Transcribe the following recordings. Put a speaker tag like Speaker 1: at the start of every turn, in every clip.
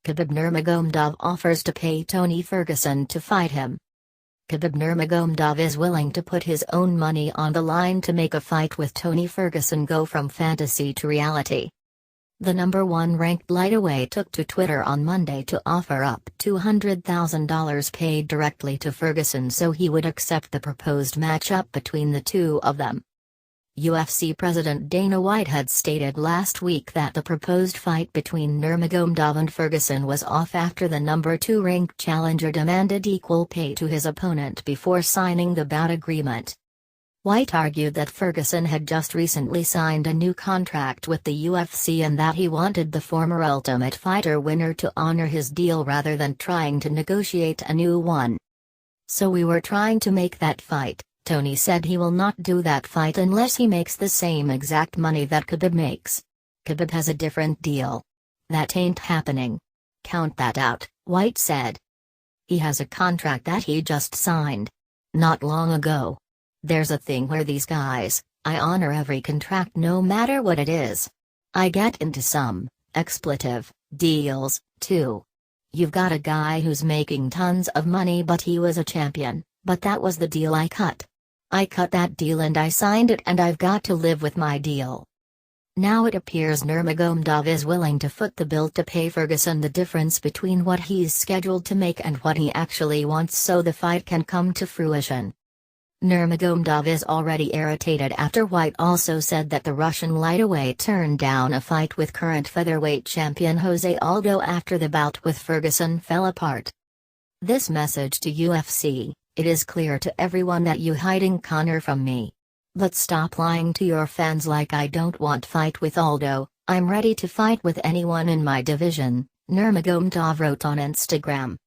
Speaker 1: Khabib Nurmagomedov offers to pay Tony Ferguson to fight him. Khabib Nurmagomedov is willing to put his own money on the line to make a fight with Tony Ferguson go from fantasy to reality. The number 1 ranked lightweight took to Twitter on Monday to offer up $200,000 paid directly to Ferguson so he would accept the proposed matchup between the two of them. UFC President Dana White had stated last week that the proposed fight between Nurmagomedov and Ferguson was off after the number 2 ranked challenger demanded equal pay to his opponent before signing the bout agreement. White argued that Ferguson had just recently signed a new contract with the UFC and that he wanted the former Ultimate Fighter winner to honor his deal rather than trying to negotiate a new one. "So we were trying to make that fight." Tony said he will not do that fight unless he makes the same exact money that Khabib makes. "Khabib has a different deal. That ain't happening. Count that out," White said. "He has a contract that he just signed not long ago. There's a thing where these guys, I honor every contract no matter what it is. I get into some expletive deals, too. You've got a guy who's making tons of money but he was a champion, but that was the deal I cut. I cut that deal and I signed it and I've got to live with my deal." Now it appears Nurmagomedov is willing to foot the bill to pay Ferguson the difference between what he's scheduled to make and what he actually wants so the fight can come to fruition. Nurmagomedov is already irritated after White also said that the Russian lightweight turned down a fight with current featherweight champion Jose Aldo after the bout with Ferguson fell apart. This message to UFC: "It is clear to everyone that you hiding Conor from me. But stop lying to your fans like I don't want fight with Aldo, I'm ready to fight with anyone in my division," Nurmagomedov wrote on Instagram.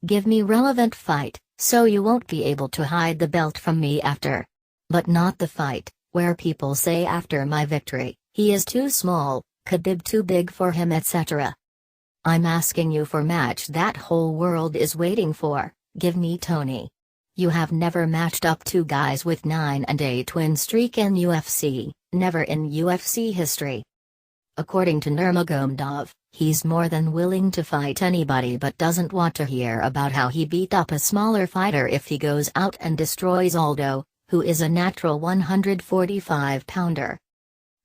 Speaker 1: "Give me relevant fight, so you won't be able to hide the belt from me after. But not the fight, where people say after my victory, he is too small, Khabib too big for him etc. I'm asking you for match that whole world is waiting for. Give me Tony. You have never matched up 2 guys with 9-8 win streak in UFC, never in UFC history." According to Nurmagomedov, he's more than willing to fight anybody but doesn't want to hear about how he beat up a smaller fighter if he goes out and destroys Aldo, who is a natural 145-pounder.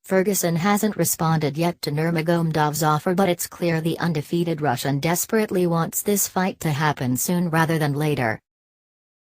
Speaker 1: Ferguson hasn't responded yet to Nurmagomedov's offer, but it's clear the undefeated Russian desperately wants this fight to happen soon rather than later.